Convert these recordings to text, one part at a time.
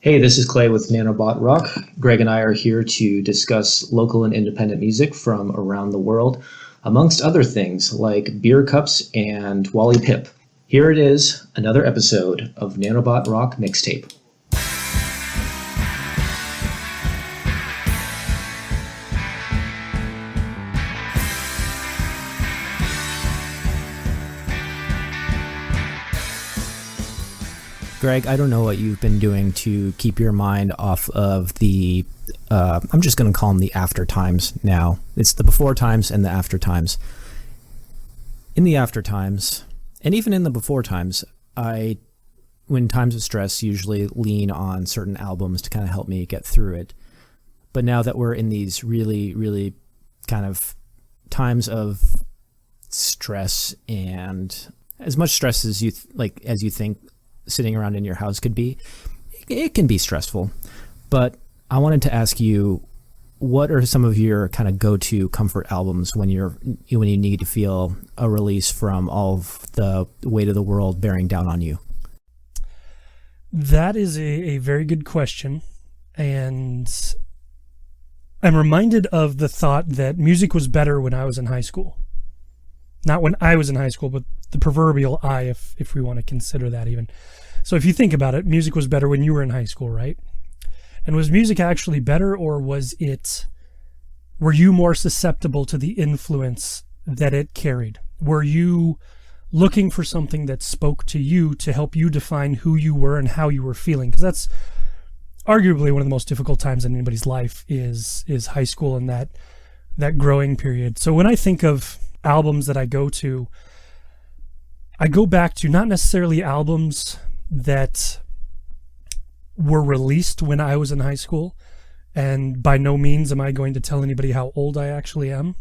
Hey, this is Clay with Nanobot Rock. Greg and I are here to discuss local and independent music from around the world, amongst other things like beer cups and Wally Pip. Here it is, another episode of Nanobot Rock Mixtape. Greg, I don't know what you've been doing to keep your mind off of the, I'm just going to call them the after times now. It's the before times and the after times. In the after times, and even in the before times, when times of stress, usually lean on certain albums to kind of help me get through it. But now that we're in these really, really kind of times of stress, and as much stress as you think sitting around in your house could be, it can be stressful. But I wanted to ask you, what are some of your kind of go-to comfort albums when you need to feel a release from all of the weight of the world bearing down on you? That is a very good question, and I'm reminded of the thought that music was better when I was in high school. Not when I was in high school, but the proverbial I, if we want to consider that even. So if you think about it, music was better when you were in high school, right? And was music actually better, or were you more susceptible to the influence that it carried? Were you looking for something that spoke to you to help you define who you were and how you were feeling? Because that's arguably one of the most difficult times in anybody's life is high school and that growing period. So when I think of albums that I go back to not necessarily albums that were released when I was in high school, and by no means am I going to tell anybody how old I actually am.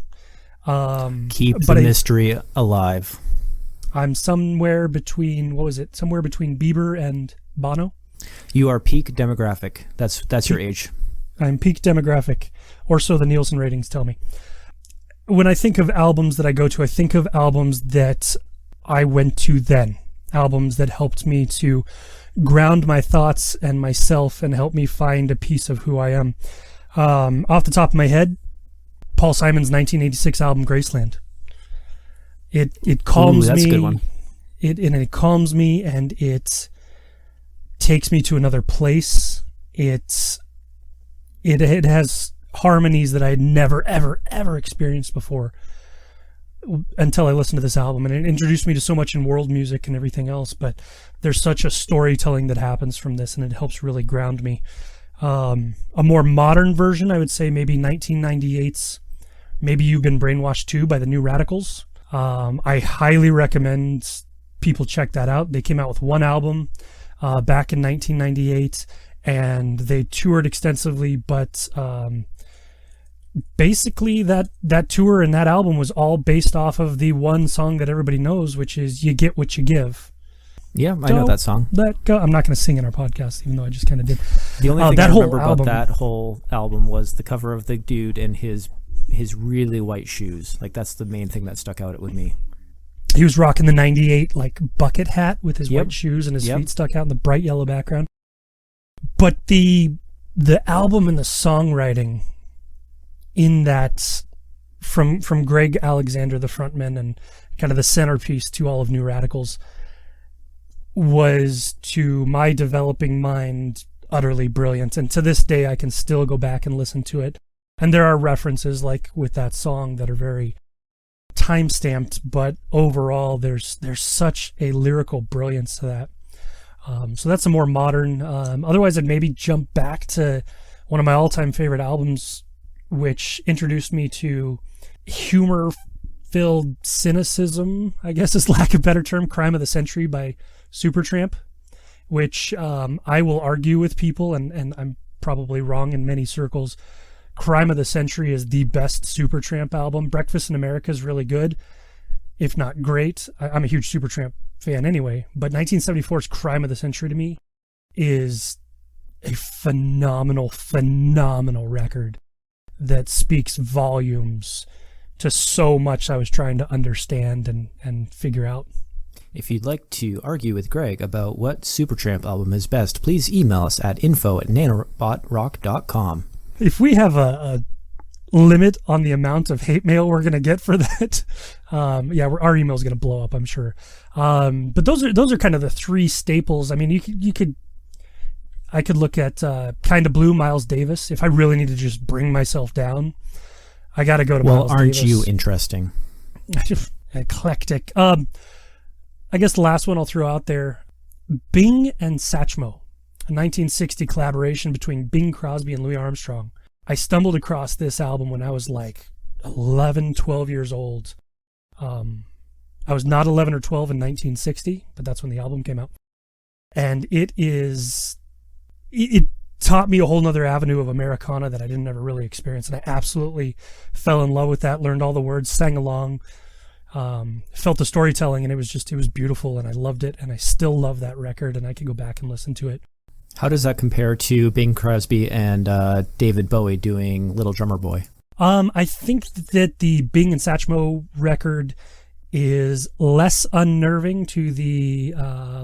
Keep the mystery alive. I'm somewhere between Bieber and Bono. You are peak demographic. That's your age. I'm peak demographic, or so the Nielsen ratings tell me. When I think of albums that I go to, I think of albums that I went to then. Albums that helped me to ground my thoughts and myself and help me find a piece of who I am. Off the top of my head, Paul Simon's 1986 album, Graceland. It calms that's me. A good one. It calms me, and it takes me to another place. It has harmonies that I had never, ever, ever experienced before until I listened to this album, and it introduced me to so much in world music and everything else. But there's such a storytelling that happens from this, and it helps really ground me. A more modern version, I would say maybe 1998's Maybe You've Been Brainwashed Too by the New Radicals. I highly recommend people check that out. They came out with one album back in 1998, and they toured extensively, but basically that tour and that album was all based off of the one song that everybody knows, which is You Get What You Give. Yeah, I know that song. Let go. I'm not going to sing in our podcast, even though I just kind of did. The only thing I remember about that whole album was the cover of the dude in his really white shoes. Like, that's the main thing that stuck out with me. He was rocking the 98 like bucket hat with his white shoes, and his feet stuck out in the bright yellow background. But the album and the songwriting in that, from Greg Alexander, the frontman, and kind of the centerpiece to all of New Radicals, was, to my developing mind, utterly brilliant. And to this day, I can still go back and listen to it. And there are references, like with that song, that are very time-stamped, but overall, there's such a lyrical brilliance to that. So that's a more modern. Otherwise, I'd maybe jump back to one of my all-time favorite albums, which introduced me to humor-filled cynicism, I guess is lack of a better term, Crime of the Century by Supertramp, which I will argue with people, and I'm probably wrong in many circles. Crime of the Century is the best Supertramp album. Breakfast in America is really good, if not great. I'm a huge Supertramp fan anyway, but 1974's Crime of the Century to me is a phenomenal, phenomenal record that speaks volumes to so much I was trying to understand and figure out. If you'd like to argue with Greg about what Supertramp album is best, please email us at info@nanobotrock.com. If we have a limit on the amount of hate mail we're going to get for that, our email is going to blow up, I'm sure. But those are kind of the three staples. I mean, I could look at Kinda Blue, Miles Davis. If I really need to just bring myself down, I got to go to Miles Davis. Well, aren't you interesting? Eclectic. I guess the last one I'll throw out there, Bing and Satchmo, a 1960 collaboration between Bing Crosby and Louis Armstrong. I stumbled across this album when I was like 11, 12 years old. I was not 11 or 12 in 1960, but that's when the album came out. And it taught me a whole nother avenue of Americana that I didn't ever really experience. And I absolutely fell in love with that, learned all the words, sang along, felt the storytelling, and it was beautiful, and I loved it, and I still love that record, and I could go back and listen to it. How does that compare to Bing Crosby and David Bowie doing Little Drummer Boy? I think that the Bing and Satchmo record is less unnerving to the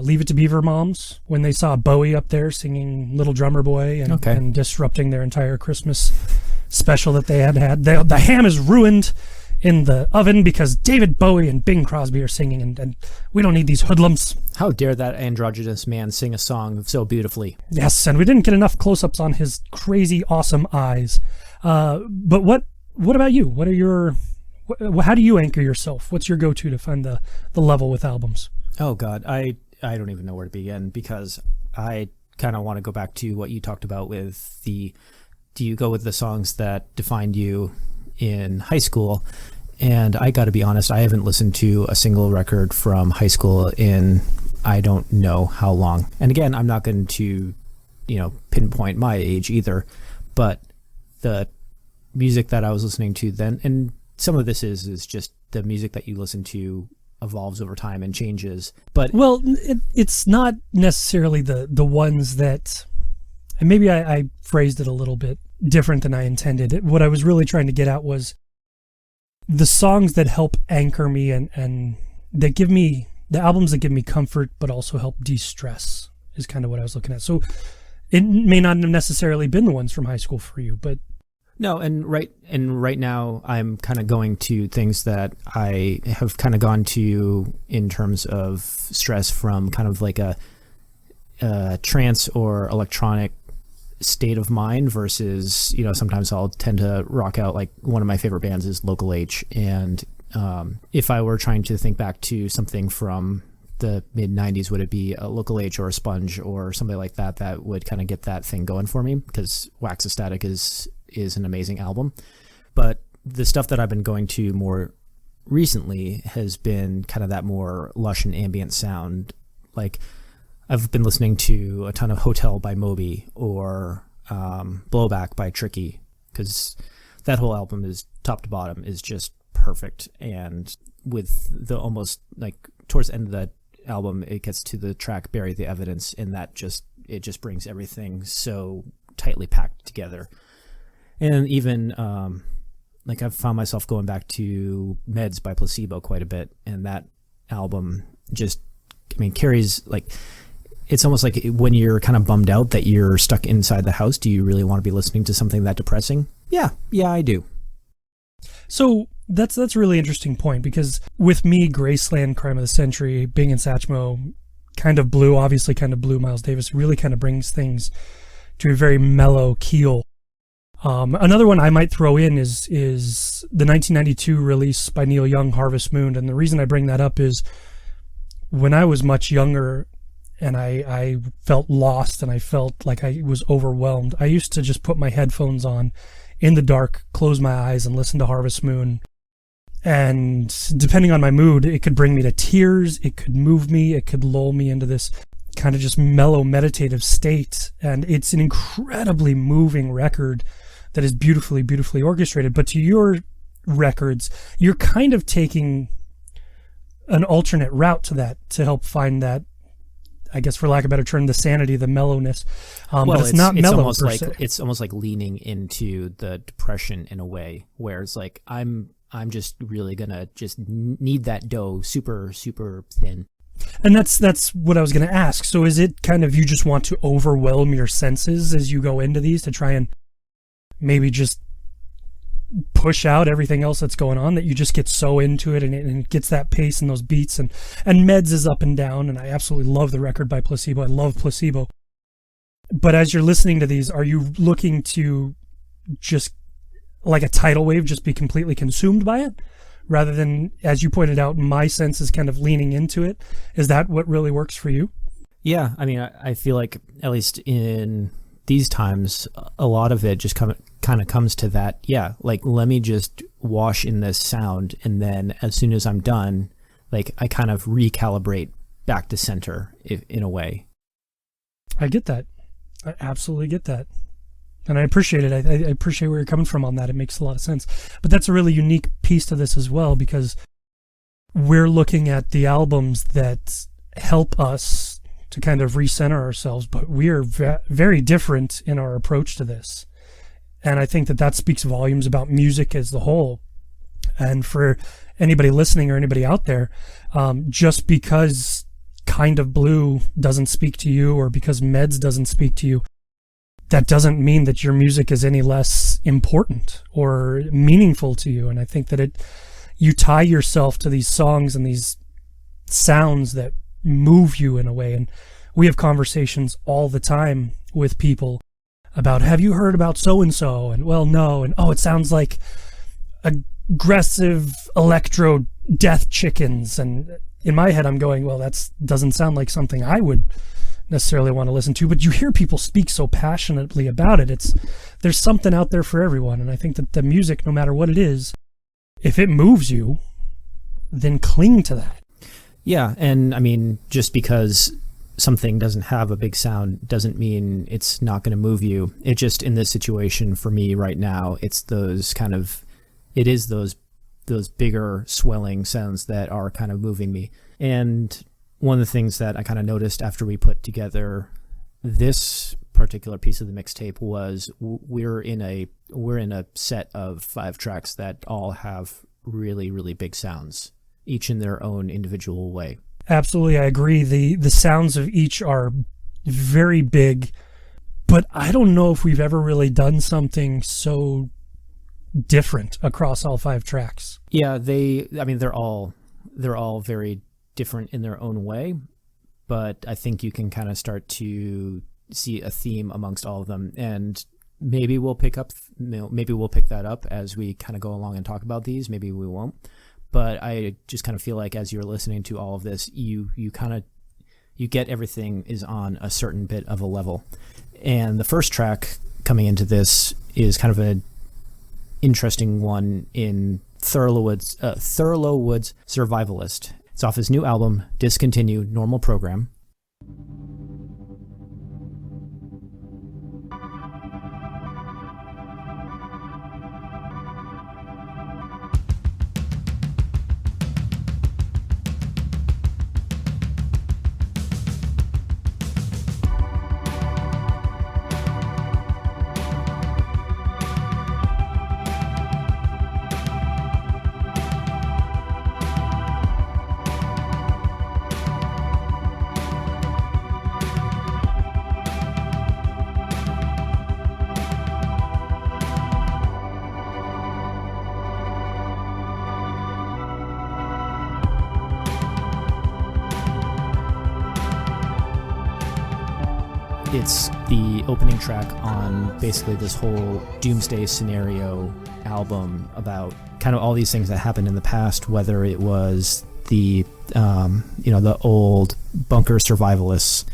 Leave It to Beaver moms when they saw Bowie up there singing Little Drummer Boy and disrupting their entire Christmas special that they had. The ham is ruined in the oven because David Bowie and Bing Crosby are singing, and we don't need these hoodlums. How dare that androgynous man sing a song so beautifully? Yes, and we didn't get enough close-ups on his crazy, awesome eyes. But what about you? What are your... How do you anchor yourself? What's your go-to to find the level with albums? Oh, God. I don't even know where to begin, because I kind of want to go back to what you talked about with do you go with the songs that defined you in high school? And I got to be honest, I haven't listened to a single record from high school in I don't know how long. And again, I'm not going to, pinpoint my age either, but the music that I was listening to then, and some of this is just the music that you listen to evolves over time and changes. But it's not necessarily the ones that, and maybe I phrased it a little bit different than I intended. What I was really trying to get at was the songs that help anchor me and that give me, the albums that give me comfort but also help de-stress is kind of what I was looking at. So it may not have necessarily been the ones from high school for you, but no, and right now I'm kind of going to things that I have kind of gone to in terms of stress from kind of like a trance or electronic state of mind versus, sometimes I'll tend to rock out, like one of my favorite bands is Local H. And if I were trying to think back to something from the mid 90s, would it be a Local H or a Sponge or somebody like that would kind of get that thing going for me? Because Wax Ecstatic is an amazing album. But the stuff that I've been going to more recently has been kind of that more lush and ambient sound. Like I've been listening to a ton of Hotel by Moby or Blowback by Tricky, because that whole album is top to bottom is just perfect. And with the almost like towards the end of that album, it gets to the track Bury the Evidence, and it just brings everything so tightly packed together. And even like I've found myself going back to Meds by Placebo quite a bit, and that album just, carries, like, it's almost like when you're kind of bummed out that you're stuck inside the house, do you really want to be listening to something that depressing? Yeah, I do. So that's a really interesting point, because with me, Graceland, Crime of the Century, Bing and Satchmo, Kind of Blue, Miles Davis really kind of brings things to a very mellow keel. Another one I might throw in is the 1992 release by Neil Young, Harvest Moon. And the reason I bring that up is when I was much younger and I felt lost and I felt like I was overwhelmed, I used to just put my headphones on in the dark, close my eyes, and listen to Harvest Moon. And depending on my mood, it could bring me to tears, it could move me, it could lull me into this kind of just mellow, meditative state. And it's an incredibly moving record that is beautifully, beautifully orchestrated. But to your records, you're kind of taking an alternate route to that to help find that, I guess, for lack of a better term, the sanity, the mellowness. But it's not mellow per se. It's almost like leaning into the depression in a way, where it's like I'm just really gonna just need that dough super, super thin. And that's what I was going to ask. So is it kind of you just want to overwhelm your senses as you go into these to try and maybe just push out everything else that's going on, that you just get so into it and it gets that pace and those beats, and Meds is up and down, and I absolutely love the record by Placebo. I love Placebo. But as you're listening to these, are you looking to just, like a tidal wave, just be completely consumed by it? Rather than, as you pointed out, my sense is kind of leaning into it. Is that what really works for you? Yeah, I mean, I feel like, at least in these times, a lot of it just kind of comes to that, yeah, like, let me just wash in this sound, and then as soon as I'm done, like, I kind of recalibrate back to center in a way. I get that. I absolutely get that. And I appreciate it. I appreciate where you're coming from on that. It makes a lot of sense. But that's a really unique piece to this as well, because we're looking at the albums that help us to kind of recenter ourselves, but we are very different in our approach to this. And I think that speaks volumes about music as the whole. And for anybody listening or anybody out there, just because Kind of Blue doesn't speak to you, or because Meds doesn't speak to you, that doesn't mean that your music is any less important or meaningful to you. And I think that you tie yourself to these songs and these sounds that move you in a way. And we have conversations all the time with people about, have you heard about so-and-so? And, well, no. And, oh, it sounds like aggressive electro death chickens. And in my head, I'm going, well, that doesn't sound like something I would necessarily want to listen to. But you hear people speak so passionately about it. There's something out there for everyone. And I think that the music, no matter what it is, if it moves you, then cling to that. Yeah, and I mean, just because something doesn't have a big sound doesn't mean it's not going to move you. It just, in this situation for me right now, it's those bigger swelling sounds that are kind of moving me. And one of the things that I kind of noticed after we put together this particular piece of the mixtape was we're in a set of 5 tracks that all have really, really big sounds, each in their own individual way. Absolutely, I agree. The sounds of each are very big, but I don't know if we've ever really done something so different across all 5 tracks. Yeah, they're all very different in their own way, but I think you can kind of start to see a theme amongst all of them, and maybe we'll pick that up as we kind of go along and talk about these. Maybe we won't. But I just kind of feel like as you're listening to all of this, you get everything is on a certain bit of a level. And the first track coming into this is kind of an interesting one in Thurlowood's Survivalist. It's off his new album, Discontinue, Normal Program. It's the opening track on basically this whole doomsday scenario album about kind of all these things that happened in the past, whether it was the old bunker survivalists,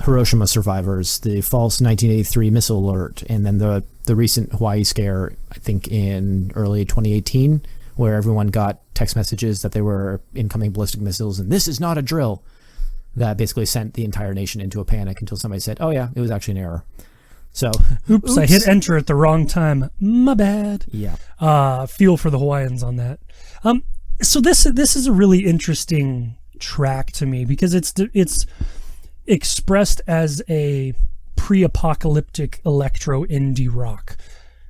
Hiroshima survivors, the false 1983 missile alert, and then the recent Hawaii scare, I think in early 2018, where everyone got text messages that there were incoming ballistic missiles, and this is not a drill. That basically sent the entire nation into a panic until somebody said, oh yeah, it was actually an error. So, oops, I hit enter at the wrong time. My bad. Yeah. Feel for the Hawaiians on that. So this is a really interesting track to me because it's expressed as a pre-apocalyptic electro indie rock.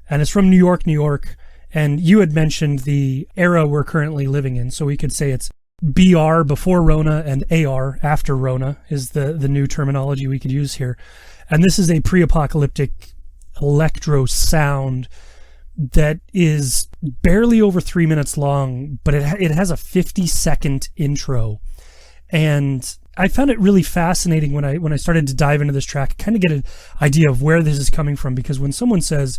And it's from New York. And you had mentioned the era we're currently living in. So we could say it's BR before Rona and AR after Rona is the new terminology we could use here. And this is a pre-apocalyptic electro sound that is barely over 3 minutes long, but it has a 50-second intro. And I found it really fascinating when I started to dive into this track, kind of get an idea of where this is coming from, because when someone says,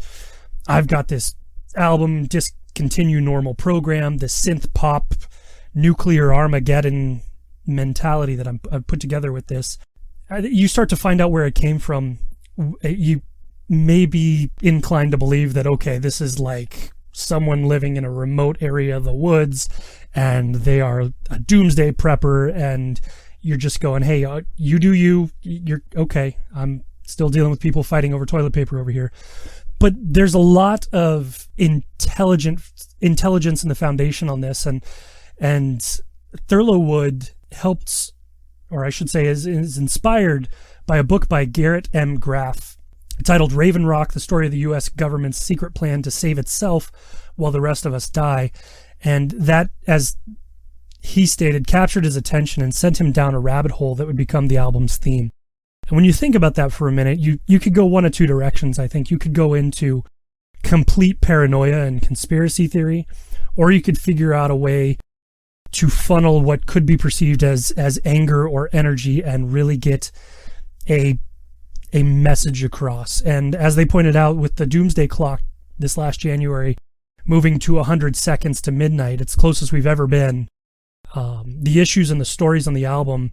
I've got this album, Discontinue normal program, the synth pop nuclear Armageddon mentality that I've put together with this, you start to find out where it came from. You may be inclined to believe that, okay, this is like someone living in a remote area of the woods and they are a doomsday prepper, and you're just going, hey, you do you're okay. I'm still dealing with people fighting over toilet paper over here. But there's a lot of intelligence in the foundation on this, and Thurlowood helped, or I should say is inspired by a book by Garrett M. Graff titled Raven Rock, the story of the U.S. government's secret plan to save itself while the rest of us die. And that, as he stated, captured his attention and sent him down a rabbit hole that would become the album's theme. And when you think about that for a minute, you could go one of two directions, I think. You could go into complete paranoia and conspiracy theory, or you could figure out a way to funnel what could be perceived as anger or energy and really get a message across. And as they pointed out with the Doomsday Clock this last January, moving to 100 seconds to midnight, it's closest we've ever been. The issues and the stories on the album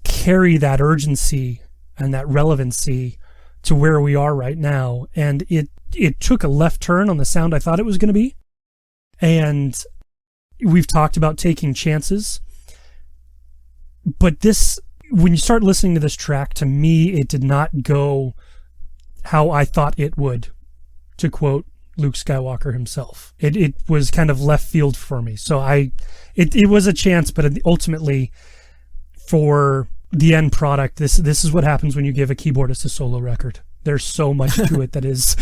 carry that urgency and that relevancy to where we are right now. And it took a left turn on the sound I thought it was going to be. And we've talked about taking chances. But this, when you start listening to this track, to me, it did not go how I thought it would, to quote Luke Skywalker himself. It was kind of left field for me. So it was a chance, but ultimately, for the end product, this is what happens when you give a keyboardist a solo record. There's so much to it that is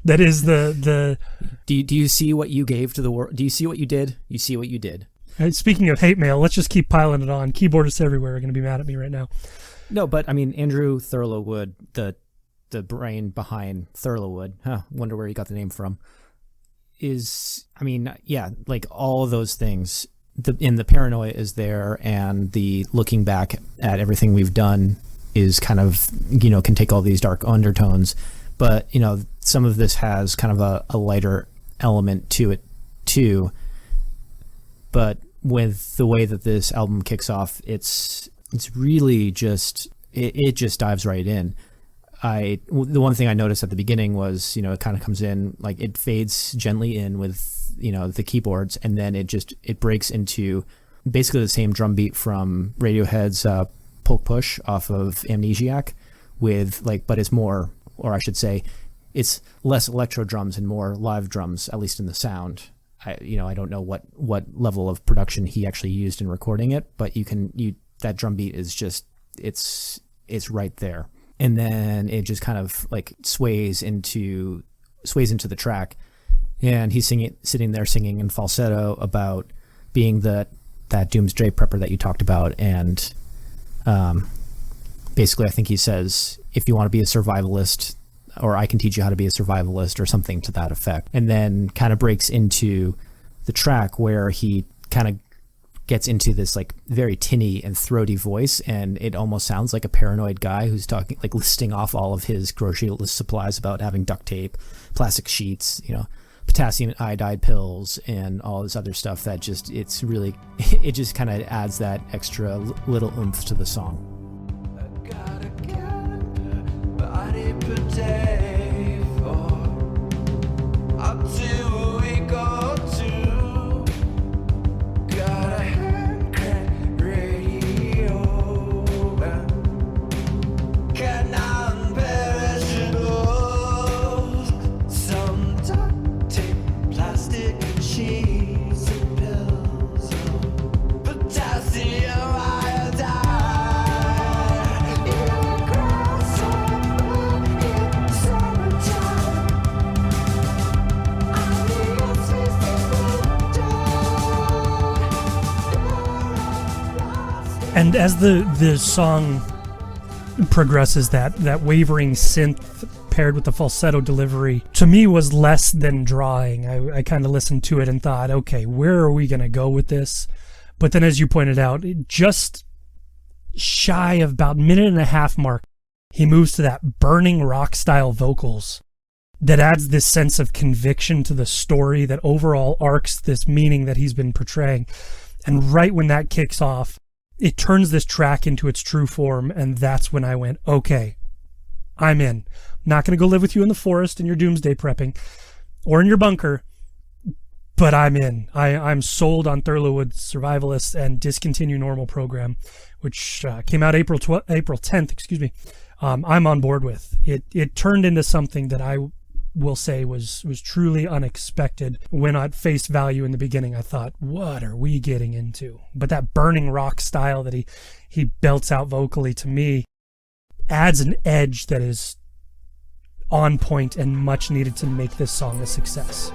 the Do you see what you gave to the world? Do you see what you did? You see what you did. Speaking of hate mail, let's just keep piling it on. Keyboardists everywhere are going to be mad at me right now. No, but I mean, Andrew Thurlowood, the brain behind Thurlowood, wonder where he got the name from, is, I mean, yeah, like all of those things. The paranoia is there, and the looking back at everything we've done is kind of, can take all these dark undertones, but some of this has kind of a lighter element to it too. But with the way that this album kicks off, it's really just it just dives right in. The one thing I noticed at the beginning was, it kind of comes in, like it fades gently in with, the keyboards, and then it breaks into basically the same drum beat from Radiohead's Polk Push off of Amnesiac, but it's more, or I should say, it's less electro drums and more live drums, at least in the sound. I don't know what level of production he actually used in recording it, but that drum beat is just, it's right there. And then it just kind of like sways into the track, and he's sitting there singing in falsetto about being that doomsday prepper that you talked about. And basically, I think he says, if you want to be a survivalist, or I can teach you how to be a survivalist, or something to that effect. And then kind of breaks into the track where he kind of gets into this like very tinny and throaty voice, and it almost sounds like a paranoid guy who's talking, like listing off all of his grocery list supplies about having duct tape, plastic sheets, potassium iodide pills, and all this other stuff that it just kind of adds that extra little oomph to the song. I got a calendar, body potato, up to a week or two. Got a hand crank radio, can non-perishables, some duct tape, plastic sheets and pills, potassium iodide. And as the song progresses, that wavering synth paired with the falsetto delivery, to me was less than drawing. I kind of listened to it and thought, okay, where are we going to go with this? But then, as you pointed out, just shy of about minute and a half mark, he moves to that burning rock style vocals that adds this sense of conviction to the story that overall arcs this meaning that he's been portraying. And right when that kicks off, it turns this track into its true form, and that's when I went, okay, I'm in. I'm not going to go live with you in the forest in your doomsday prepping or in your bunker, but I'm in. I'm sold on Thurlowood's Survivalist and Discontinue Normal program, which came out April 10th. I'm on board with. It turned into something that I will say was truly unexpected. When at face value in the beginning, I thought, what are we getting into? But that burning rock style that he belts out vocally, to me, adds an edge that is on point and much needed to make this song a success.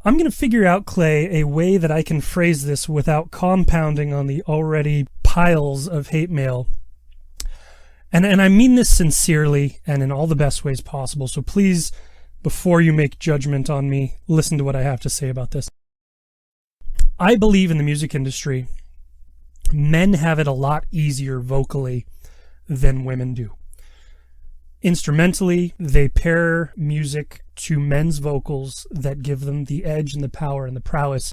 I'm going to figure out, Clay, a way that I can phrase this without compounding on the already piles of hate mail. And I mean this sincerely and in all the best ways possible. So please, before you make judgment on me, listen to what I have to say about this. I believe in the music industry, men have it a lot easier vocally than women do. Instrumentally, they pair music to men's vocals that give them the edge and the power and the prowess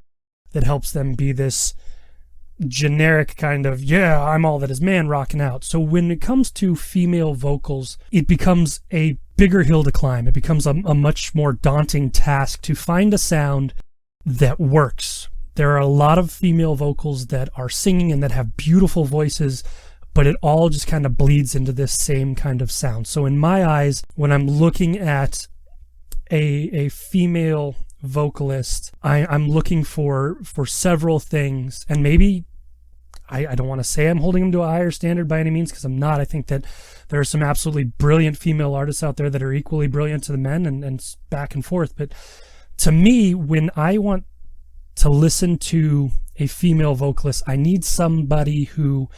that helps them be this generic kind of, yeah, I'm all that is man rocking out. So when it comes to female vocals, it becomes a bigger hill to climb. It becomes a much more daunting task to find a sound that works. There are a lot of female vocals that are singing and that have beautiful voices, but it all just kind of bleeds into this same kind of sound. So in my eyes, when I'm looking at a female vocalist, I'm looking for several things. And maybe, I don't want to say I'm holding them to a higher standard by any means, because I'm not. I think that there are some absolutely brilliant female artists out there that are equally brilliant to the men, and back and forth. But to me, when I want to listen to a female vocalist, I need somebody who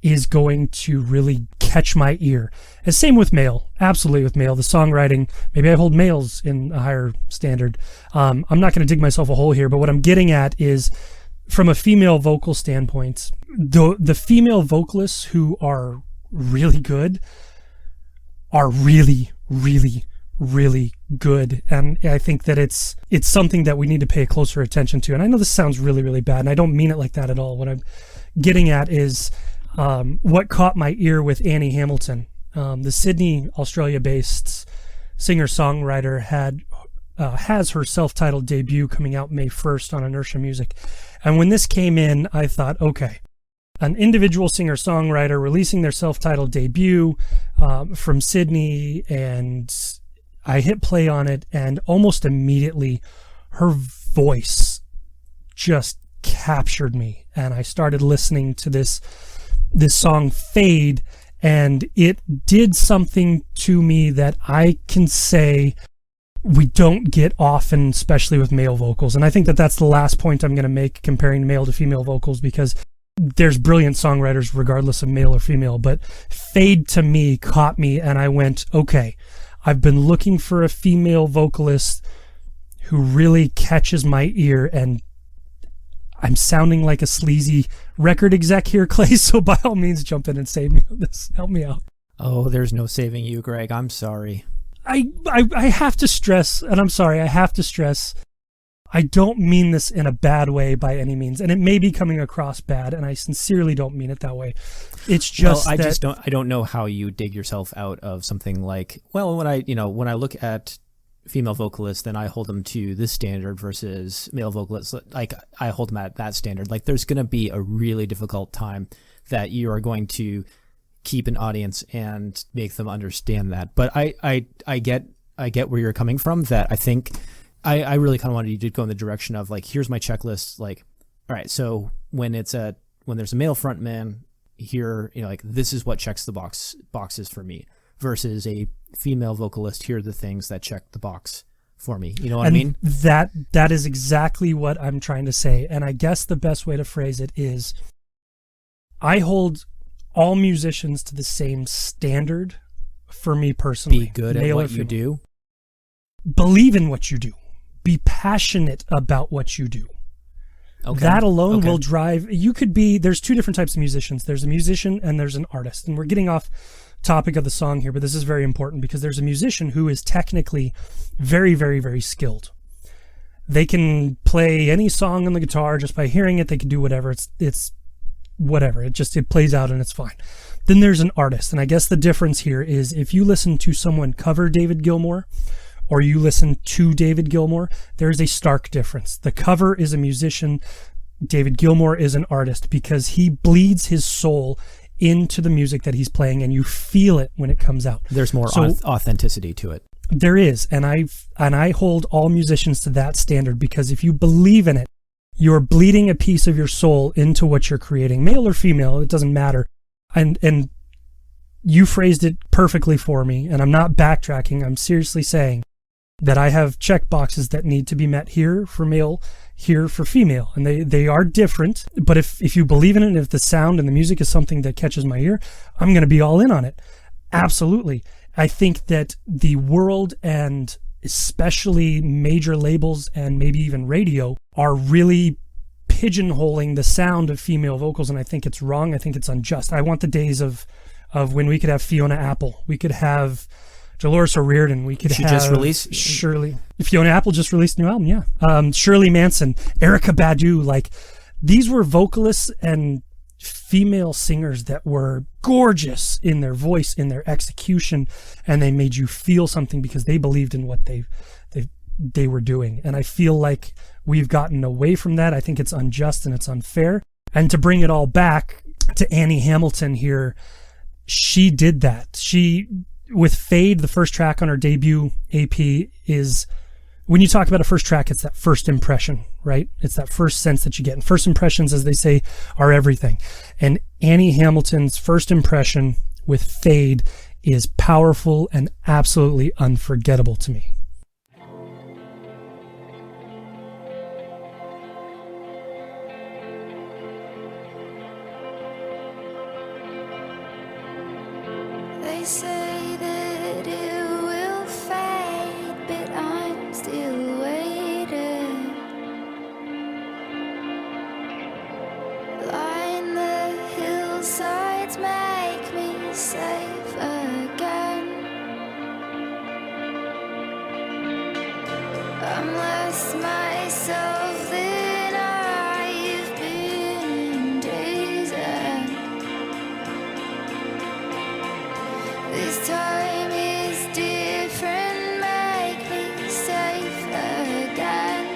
is going to really catch my ear. And same with male, absolutely with male. The songwriting, maybe I hold males in a higher standard. I'm not going to dig myself a hole here, but what I'm getting at is, from a female vocal standpoint, the female vocalists who are really good are really, really, really good. And I think that it's something that we need to pay closer attention to. And I know this sounds really, really bad, and I don't mean it like that at all. What I'm getting at is what caught my ear with Annie Hamilton. The Sydney, Australia-based singer-songwriter has her self-titled debut coming out May 1st on Inertia Music. And when this came in, I thought, okay, an individual singer-songwriter releasing their self-titled debut from Sydney, and I hit play on it, and almost immediately her voice just captured me. And I started listening to this song Fade, and it did something to me that I can say we don't get often, especially with male vocals. And I think that that's the last point I'm going to make comparing male to female vocals, because there's brilliant songwriters regardless of male or female, but Fade to me caught me, and I went, okay, I've been looking for a female vocalist who really catches my ear, and I'm sounding like a sleazy record exec here, Clay, so by all means jump in and save me on this. Help me out. Oh, there's no saving you, Greg. I'm sorry. I have to stress, and I'm sorry, I have to stress, I don't mean this in a bad way by any means, and it may be coming across bad, and I sincerely don't mean it that way. It's just I don't know how you dig yourself out of something like, well, when I look at female vocalists, then I hold them to this standard versus male vocalists. Like I hold them at that standard. Like there's going to be a really difficult time that you are going to keep an audience and make them understand that. But I get where you're coming from. That I think I really kind of wanted you to go in the direction of like, here's my checklist. Like, all right, so when there's a male frontman here, like this is what checks the boxes for me, versus a female vocalist. Here are the things that check the box for me. You know what I mean? That is exactly what I'm trying to say. And I guess the best way to phrase it is, I hold all musicians to the same standard for me personally. Be good at what you do. Believe in what you do. Be passionate about what you do. Okay. That alone will drive. There's two different types of musicians. There's a musician and there's an artist. And we're getting off topic of the song here, but this is very important because there's a musician who is technically very, very, very skilled. They can play any song on the guitar just by hearing it. They can do whatever. It's whatever. It plays out and it's fine. Then there's an artist. And I guess the difference here is if you listen to someone cover David Gilmour or you listen to David Gilmour, there is a stark difference. The cover is a musician. David Gilmour is an artist because he bleeds his soul into the music that he's playing, and you feel it when it comes out. There's more authenticity to it. There is, and I hold all musicians to that standard because if you believe in it, you're bleeding a piece of your soul into what you're creating, male or female, it doesn't matter. And you phrased it perfectly for me, and I'm not backtracking. I'm seriously saying that I have check boxes that need to be met here for male, here for female, and they are different. But if you believe in it, and if the sound and the music is something that catches my ear, I'm going to be all in on it. Absolutely. I think that the world, and especially major labels and maybe even radio, are really pigeonholing the sound of female vocals, and I think it's wrong. I think it's unjust. I want the days of when we could have Fiona Apple, we could have Dolores O'Riordan, we could have Shirley. Fiona Apple just released a new album, yeah. Shirley Manson, Erykah Badu, like these were vocalists and female singers that were gorgeous in their voice, in their execution, and they made you feel something because they believed in what they were doing. And I feel like we've gotten away from that. I think it's unjust and it's unfair. And to bring it all back to Annie Hamilton here, she did that. With Fade, the first track on her debut AP, is, when you talk about a first track, it's that first impression, right? It's that first sense that you get. And first impressions, as they say, are everything. And Annie Hamilton's first impression with Fade is powerful and absolutely unforgettable to me. They say that it will fade, but I'm still waiting. Line the hillsides, make me safe again. I'm less myself than I've been in days, and this time is different, make me safe again.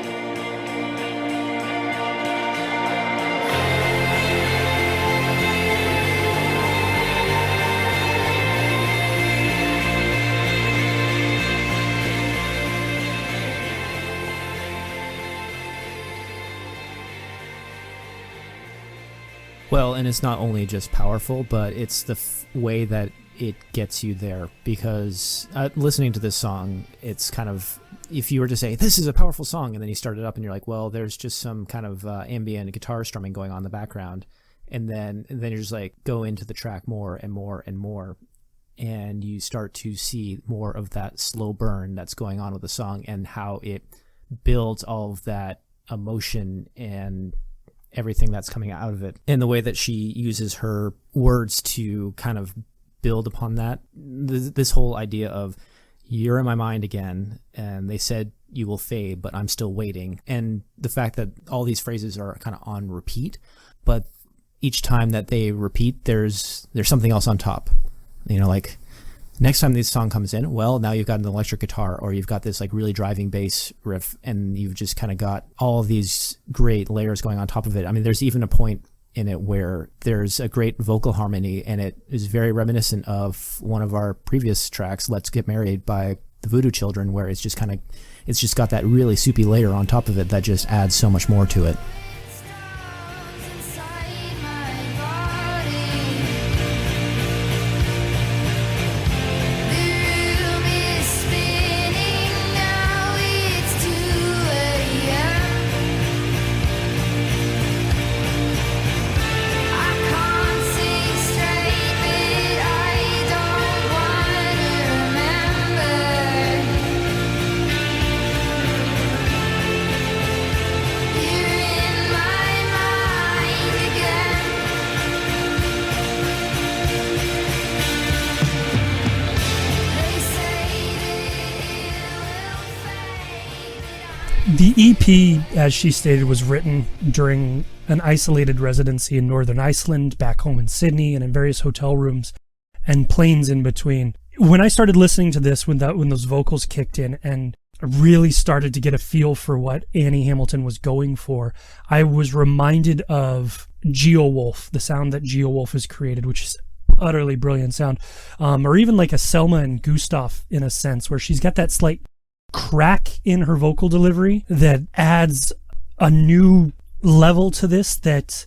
Well, and it's not only just powerful, but it's the way that it gets you there, because listening to this song, it's kind of, if you were to say this is a powerful song and then you start it up and you're like, well, there's just some kind of ambient guitar strumming going on in the background, and then you're just like, go into the track more and more and more, and you start to see more of that slow burn that's going on with the song and how it builds all of that emotion and everything that's coming out of it, and the way that she uses her words to kind of build upon that. This whole idea of "You're in my mind again," and they said, "You will fade, but I'm still waiting." And the fact that all these phrases are kind of on repeat, but each time that they repeat, there's something else on top. You know, like next time this song comes in, well, now you've got an electric guitar, or you've got this like really driving bass riff, and you've just kind of got all of these great layers going on top of it. I mean, there's even a point in it where there's a great vocal harmony, and it is very reminiscent of one of our previous tracks, "Let's Get Married" by the Voodoo Children, where it's just got that really soupy layer on top of it that just adds so much more to it. Stones inside my body. The room is spinning now. It's 2 a.m. I can't see straight, but I don't wanna remember. You're in my mind again. They say that it will fade. The EP, as she stated, was written during an isolated residency in Northern Iceland, back home in Sydney, and in various hotel rooms and planes in between. When I started listening to this, when those vocals kicked in and really started to get a feel for what Annie Hamilton was going for, I was reminded of Geowolf, the sound that Geowolf has created, which is utterly brilliant sound, or even like a Selma and Gustav in a sense, where she's got that slight crack in her vocal delivery that adds a new level to this that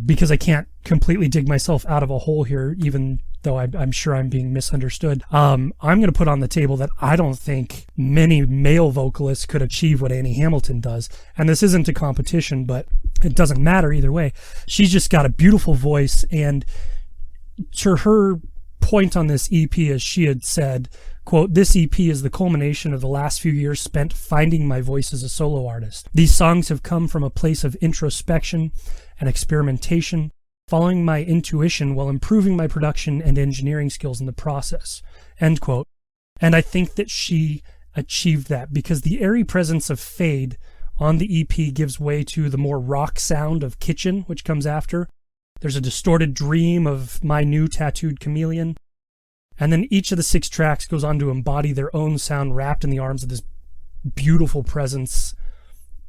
because I can't completely dig myself out of a hole here, even though I'm sure I'm being misunderstood, I'm going to put on the table that I don't think many male vocalists could achieve what Annie Hamilton does. And this isn't a competition, but it doesn't matter either way. She's just got a beautiful voice, and to her point on this EP, as she had said, quote, "This EP is the culmination of the last few years spent finding my voice as a solo artist. These songs have come from a place of introspection and experimentation, following my intuition while improving my production and engineering skills in the process," end quote. And I think that she achieved that, because the airy presence of Fade on the EP gives way to the more rock sound of Kitchen, which comes after. There's a distorted dream of My New Tattooed Chameleon. And then each of the 6 tracks goes on to embody their own sound, wrapped in the arms of this beautiful presence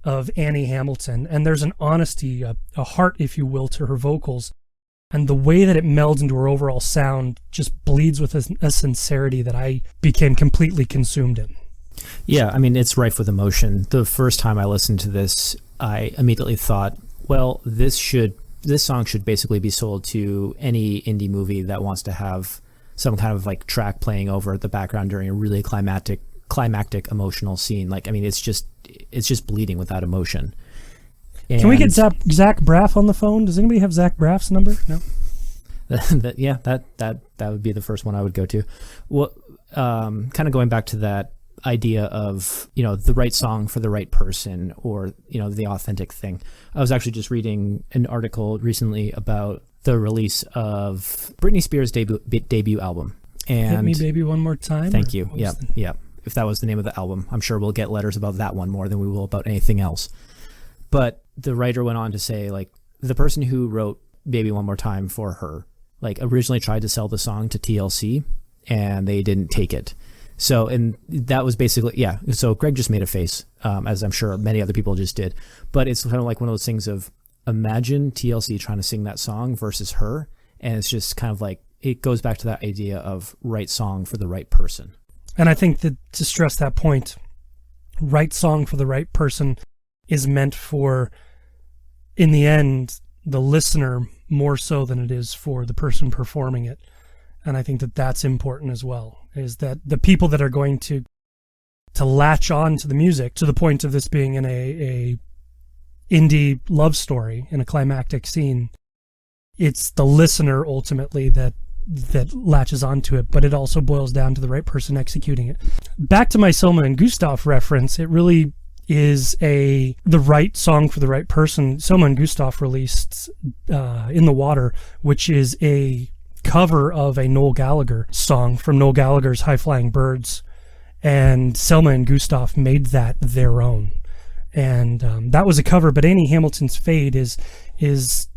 of Annie Hamilton. And there's an honesty, a heart, if you will, to her vocals. And the way that it melds into her overall sound just bleeds with a sincerity that I became completely consumed in. Yeah, I mean, it's rife with emotion. The first time I listened to this, I immediately thought, well, this song should basically be sold to any indie movie that wants to have some kind of like track playing over the background during a really climactic emotional scene. Like, I mean, it's just bleeding with that emotion. Can we get Zach Braff on the phone? Does anybody have Zach Braff's number? No. that would be the first one I would go to. Well, kind of going back to that idea of, you know, the right song for the right person, or, you know, the authentic thing. I was actually just reading an article recently about the release of Britney Spears' debut album. And Hit Me Baby One More Time? Thank you. Yeah. If that was the name of the album, I'm sure we'll get letters about that one more than we will about anything else. But the writer went on to say, like, the person who wrote Baby One More Time for her, like, originally tried to sell the song to TLC, and they didn't take it. So, and that was basically, yeah. So Greg just made a face, as I'm sure many other people just did. But it's kind of like one of those things of, imagine TLC trying to sing that song versus her. And it's just kind of like, it goes back to that idea of right song for the right person. And I think that, to stress that point, right song for the right person is meant for, in the end, the listener more so than it is for the person performing it. And I think that that's important as well, is that the people that are going to latch on to the music, to the point of this being in a indie love story, in a climactic scene, it's the listener ultimately that latches onto it, but it also boils down to the right person executing it. Back to my Selma and Gustav reference, it really is the right song for the right person. Selma and Gustav released In the Water, which is a cover of a Noel Gallagher song from Noel Gallagher's High Flying Birds, and Selma and Gustav made that their own. And that was a cover, but Annie Hamilton's Fade is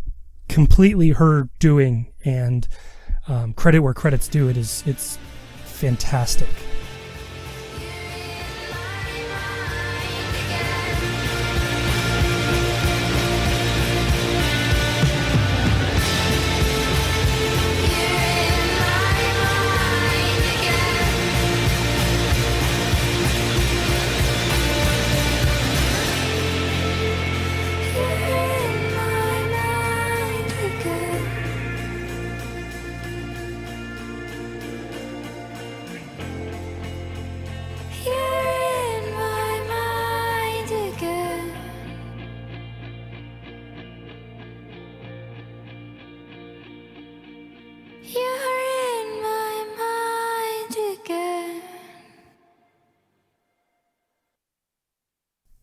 completely her doing, and credit where credit's due. It's fantastic.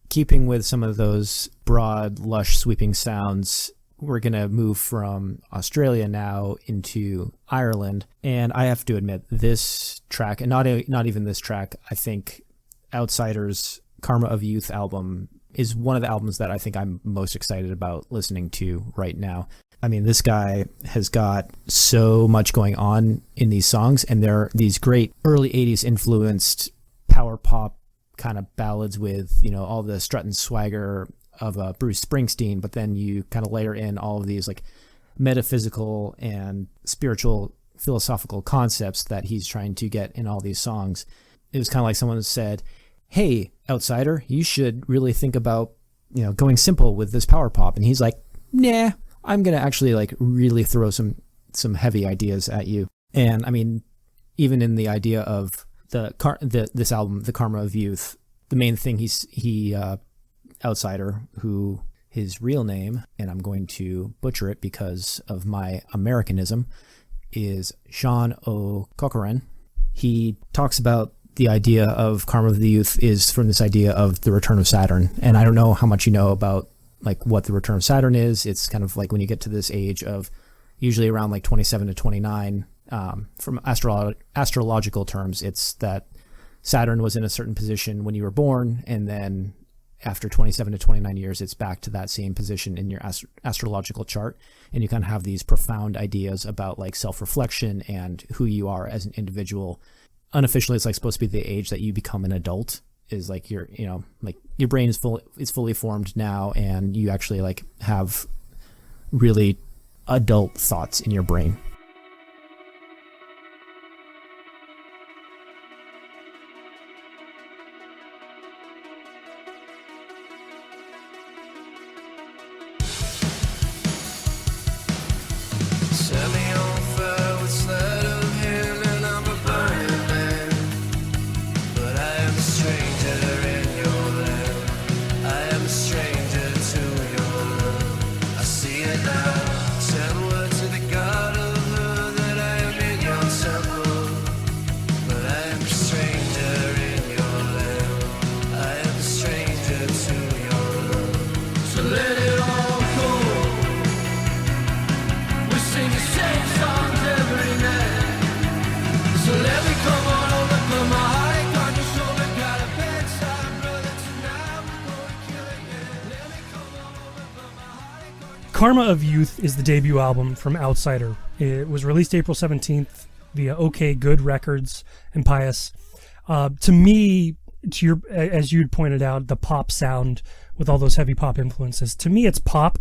Keeping with some of those broad, lush, sweeping sounds, we're going to move from Australia now into Ireland. And I have to admit, this track, and not even this track, I think Outsider's Karma of Youth album is one of the albums that I think I'm most excited about listening to right now. I mean, this guy has got so much going on in these songs, and they're these great early 80s influenced power pop kind of ballads with, you know, all the strut and swagger of Bruce Springsteen, but then you kind of layer in all of these like metaphysical and spiritual philosophical concepts that he's trying to get in all these songs. It was kind of like someone said, hey, Outsider, you should really think about, you know, going simple with this power pop. And he's like, nah, I'm going to actually like really throw some heavy ideas at you. And I mean, even in the idea of this album, The Karma of Youth, the main thing he Outsider, who his real name, and I'm going to butcher it because of my Americanism, is Sean O'Cochran. He talks about the idea of Karma of the Youth is from this idea of the return of Saturn. And I don't know how much you know about like what the return of Saturn is. It's kind of like when you get to this age of usually around like 27 to 29, from astrological terms, it's that Saturn was in a certain position when you were born, and then after 27 to 29 years, it's back to that same position in your astrological chart. And you kind of have these profound ideas about like self-reflection and who you are as an individual. Unofficially, it's like supposed to be the age that you become an adult, is like your, you know, like your brain is fully formed now, and you actually like have really adult thoughts in your brain. Set me on fire with sleight of hand, and I'm a burning man. But I am a stranger in your land. I am a stranger to your love. I see it now. Send word to the God of her that I am in your temple. But I am a stranger in your land. I am a stranger to your love. So let it all go. We sing the same songs every night. So let me come on over, put my heart on your shoulder. Got a bedside brother tonight. We're going to kill it, yeah. Let me come on over, put my heart on your Karma of Youth is the debut album from Outsider. It was released April 17th via OK Good Records and Pius. To me, as you'd pointed out, the pop sound with all those heavy pop influences, to me it's pop,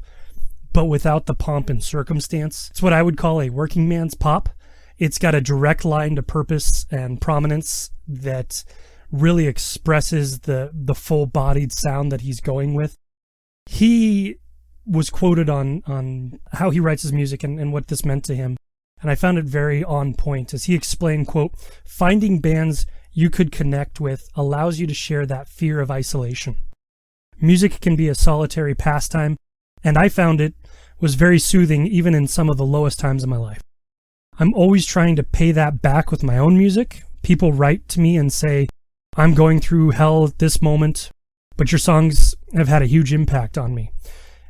but without the pomp and circumstance. It's what I would call a working man's pop. It's got a direct line to purpose and prominence that really expresses the full-bodied sound that he's going with. He was quoted on how he writes his music and what this meant to him, and I found it very on point as he explained, quote, "Finding bands you could connect with allows you to share that fear of isolation. Music can be a solitary pastime, and I found it was very soothing even in some of the lowest times of my life. I'm always trying to pay that back with my own music. People write to me and say, I'm going through hell at this moment, but your songs have had a huge impact on me.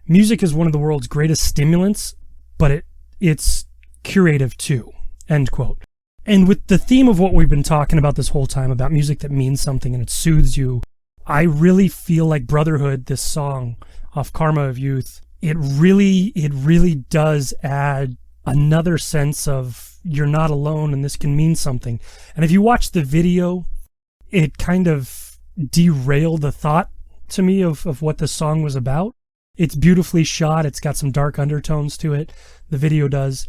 Music is one of the world's greatest stimulants, but it's curative too. End quote. And with the theme of what we've been talking about this whole time, about music that means something and it soothes you, I really feel like Brotherhood, this song off Karma of Youth, it really does add another sense of you're not alone and this can mean something. And if you watch the video, it kind of derailed the thought to me of what the song was about. It's beautifully shot. It's got some dark undertones to it. The video does.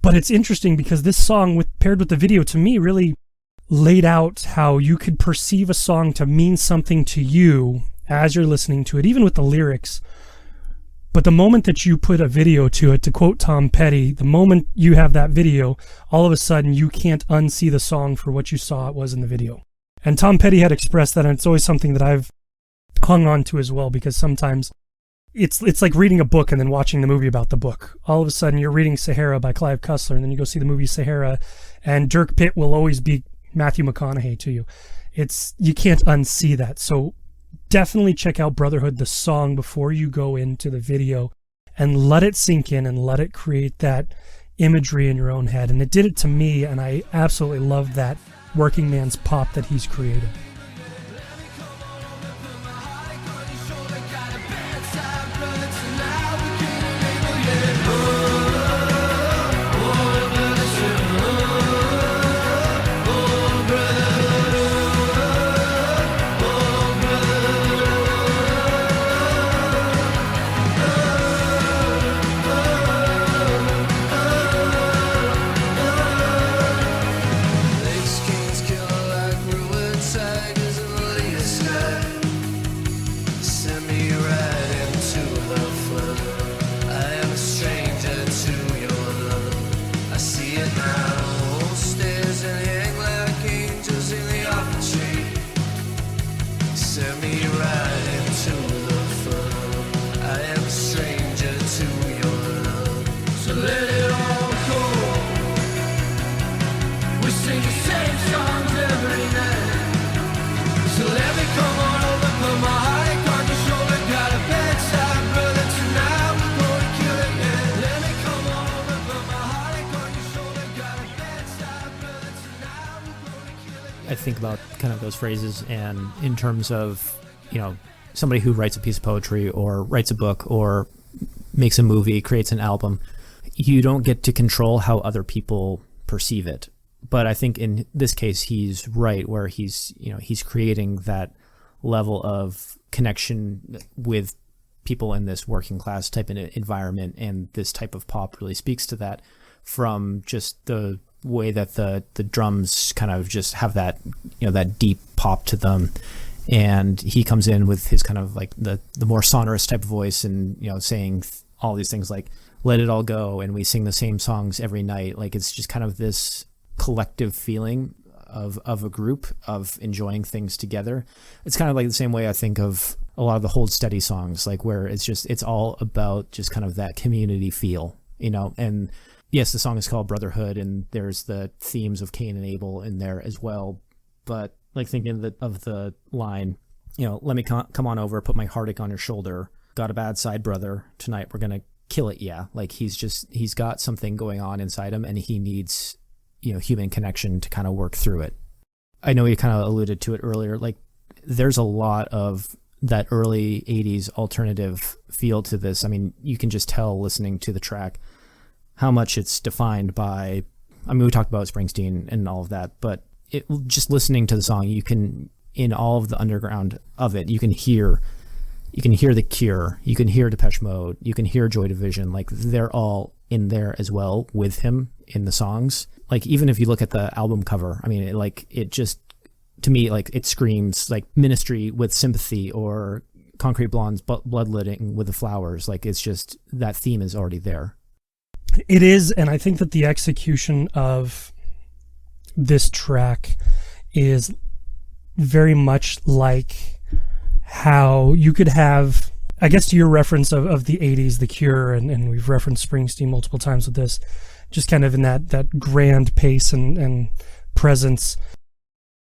But it's interesting because this song, paired with the video, to me really laid out how you could perceive a song to mean something to you as you're listening to it, even with the lyrics. But the moment that you put a video to it, to quote Tom Petty, the moment you have that video, all of a sudden you can't unsee the song for what you saw it was in the video. And Tom Petty had expressed that, and it's always something that I've hung on to as well, because sometimes it's like reading a book and then watching the movie about the book. All of a sudden you're reading Sahara by Clive Cussler, and then you go see the movie Sahara, and Dirk Pitt will always be Matthew McConaughey to you. You can't unsee that. So definitely check out Brotherhood, the song, before you go into the video, and let it sink in and let it create that imagery in your own head. And it did it to me, and I absolutely love that working man's pop that he's created. I think about kind of those phrases, and in terms of, somebody who writes a piece of poetry or writes a book or makes a movie, creates an album, you don't get to control how other people perceive it. But I think in this case, he's right, where he's creating that level of connection with people in this working class type of environment, and this type of pop really speaks to that, from just the way that the drums kind of just have that, that deep pop to them. And he comes in with his kind of like the more sonorous type of voice, and, saying all these things like, let it all go, and we sing the same songs every night. Like, it's just kind of this collective feeling of a group, of enjoying things together. It's kind of like the same way I think of a lot of the Hold Steady songs, like where it's all about just kind of that community feel, and yes, the song is called Brotherhood, and there's the themes of Cain and Abel in there as well. But like thinking of the line, let me come on over, put my heartache on your shoulder. Got a bad side, brother. Tonight we're gonna kill it, yeah. Like he's got something going on inside him, and he needs, human connection to kind of work through it. I know you kind of alluded to it earlier. Like, there's a lot of that early 80s alternative feel to this. I mean, you can just tell listening to the track how much it's defined by, we talked about Springsteen and all of that, but just listening to the song, you can, in all of the underground of it, you can hear The Cure, you can hear Depeche Mode, you can hear Joy Division. Like, they're all in there as well with him in the songs. Like, even if you look at the album cover, it just, to me, like, it screams like Ministry with Sympathy, or Concrete Blonde's Bloodletting with the Flowers. Like, it's just, that theme is already there. It is, and I think that the execution of this track is very much like how you could have, I guess to your reference of the 80s, The Cure, and we've referenced Springsteen multiple times with this, just kind of in that grand pace and presence.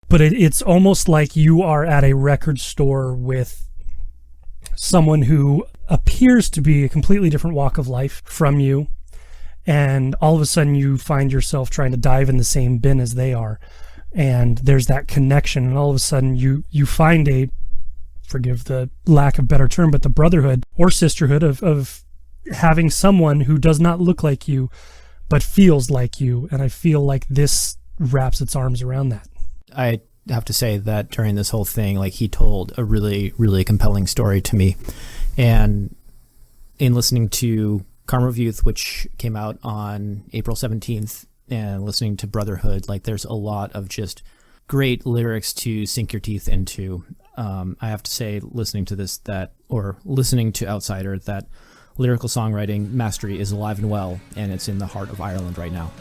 But it's almost like you are at a record store with someone who appears to be a completely different walk of life from you, and all of a sudden you find yourself trying to dive in the same bin as they are, and there's that connection, and all of a sudden you find a, forgive the lack of better term, but the brotherhood or sisterhood of having someone who does not look like you but feels like you. And I feel like this wraps its arms around that. I have to say that during this whole thing, like, he told a really, really compelling story to me. And in listening to Karma of Youth, which came out on April 17th, and listening to Brotherhood, like, there's a lot of just great lyrics to sink your teeth into. I have to say, listening to this, listening to Outsider, that lyrical songwriting mastery is alive and well, and it's in the heart of Ireland right now.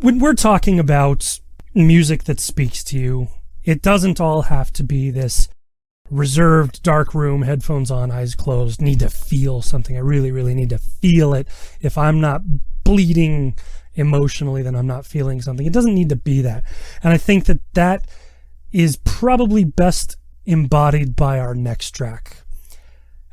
When we're talking about music that speaks to you, it doesn't all have to be this reserved, dark room, headphones on, eyes closed, need to feel something. I really, really need to feel it. If I'm not bleeding emotionally, then I'm not feeling something. It doesn't need to be that. And I think that that is probably best embodied by our next track.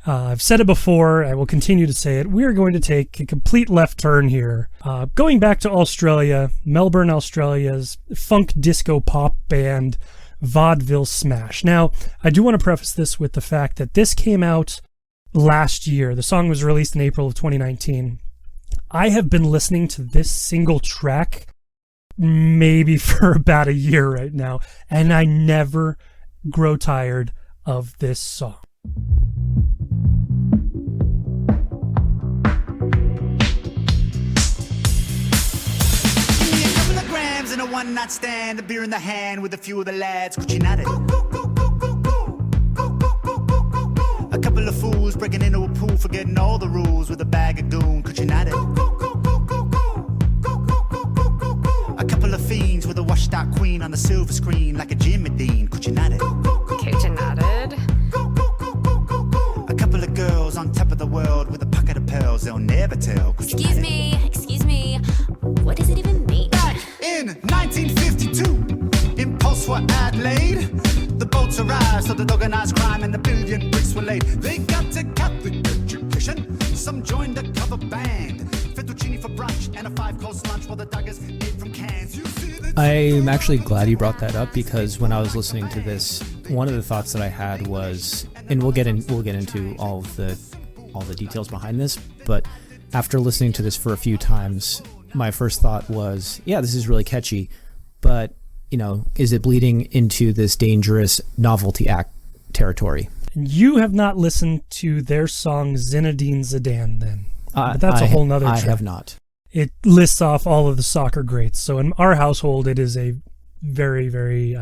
I've said it before, I will continue to say it. We are going to take a complete left turn here. Going back to Australia, Melbourne, Australia's funk disco pop band, Vaudeville Smash. Now, I do want to preface this with the fact that this came out last year. The song was released in April of 2019. I have been listening to this single track maybe for about a year right now, and I never grow tired of this song. In a one-night stand, a beer in the hand with a few of the lads, Cucinated. A couple of fools breaking into a pool, forgetting all the rules with a bag of goon, Cucinated. A couple of fiends with a washed-out queen on the silver screen like a Jimmy Dean, Cucinated. Cucinated. A couple of girls on top of the world with a pocket of pearls they'll never tell, Cucinated. Excuse me, what does it even mean? In 1952, impulse were Adelaide. The boats arrived, so the organized crime and the billion bricks were laid. They got a Catholic education, some joined a cover band. Fettuccine for brunch and a 5-course lunch while the Duggars ate from cans. You see the I'm actually glad you brought that up, because when I was listening to this, one of the thoughts that I had was, and we'll get into all the details behind this, but after listening to this for a few times, my first thought was, yeah, this is really catchy, but, you know, is it bleeding into this dangerous novelty act territory? You have not listened to their song Zinedine Zidane then. But that's a whole nother track. I have not. It lists off all of the soccer greats. So in our household, it is a very, very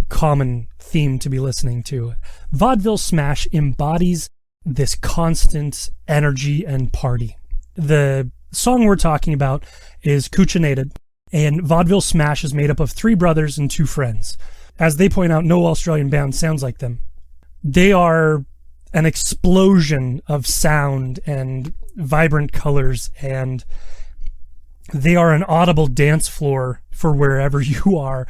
common theme to be listening to. Vaudeville Smash embodies this constant energy and party. The song we're talking about is Cucinated, and Vaudeville Smash is made up of 3 brothers and 2 friends. As they point out, no Australian band sounds like them. They are an explosion of sound and vibrant colors, and they are an audible dance floor for wherever you are.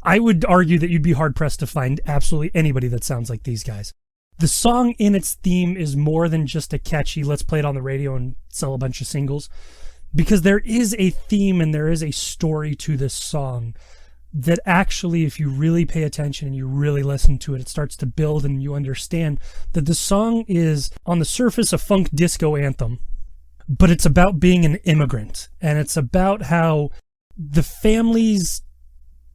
I would argue that you'd be hard-pressed to find absolutely anybody that sounds like these guys. The song in its theme is more than just a catchy, let's play it on the radio and sell a bunch of singles, because there is a theme and there is a story to this song that actually, if you really pay attention and you really listen to it, it starts to build, and you understand that the song is, on the surface, a funk disco anthem, but it's about being an immigrant, and it's about how the families,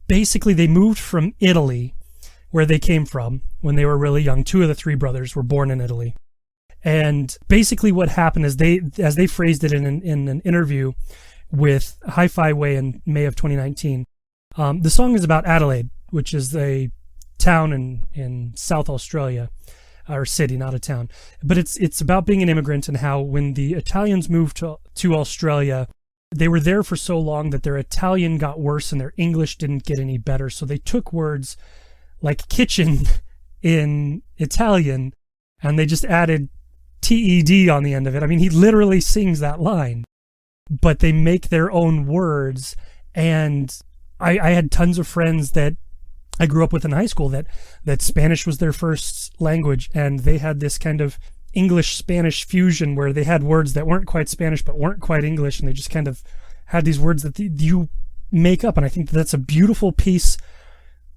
basically, they moved from Italy, where they came from when they were really young. 2 of the 3 brothers were born in Italy. And basically what happened is as they phrased it in an interview, with Hi-Fi Way in May of 2019. The song is about Adelaide, which is a town in South Australia, or city, not a town. But it's about being an immigrant and how when the Italians moved to Australia, they were there for so long that their Italian got worse and their English didn't get any better. So they took words like kitchen in Italian and they just added TED on the end of it. I mean, he literally sings that line, but they make their own words. And I had tons of friends that I grew up with in high school that Spanish was their first language, and they had this kind of English-Spanish fusion where they had words that weren't quite Spanish but weren't quite English, and they just kind of had these words that you make up. And I think that's a beautiful piece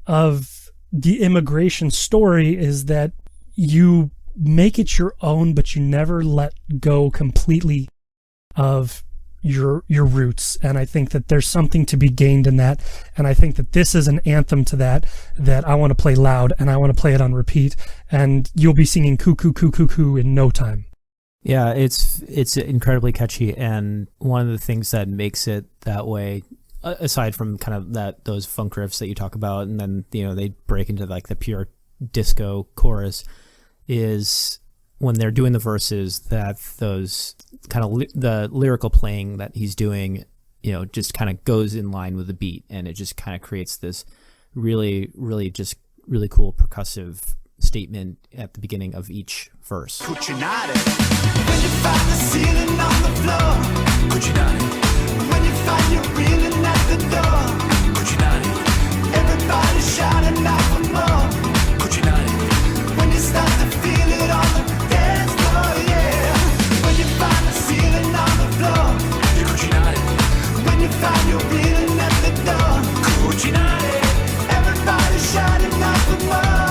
of the immigration story, is that you make it your own, but you never let go completely of your roots. And I think that there's something to be gained in that. And I think that this is an anthem to that I want to play loud, and I want to play it on repeat. And you'll be singing cuckoo, cuckoo, cuckoo in no time. Yeah, it's incredibly catchy, and one of the things that makes it that way, aside from kind of those funk riffs that you talk about, and then they break into like the pure disco chorus, is when they're doing the verses, that those kind of the lyrical playing that he's doing, just kind of goes in line with the beat, and it just kind of creates this really, really cool percussive statement at the beginning of each verse. Cucinated. When you find the ceiling on the floor, Cucinated. When you find you're reeling at the door, Cucinated. Everybody shouting out for more, Cucinated. When you start to feel it on the dance floor, yeah. When you find the ceiling on the floor, Cucinated. When you find you're reeling at the door, Cucinated. Everybody shouting out for more.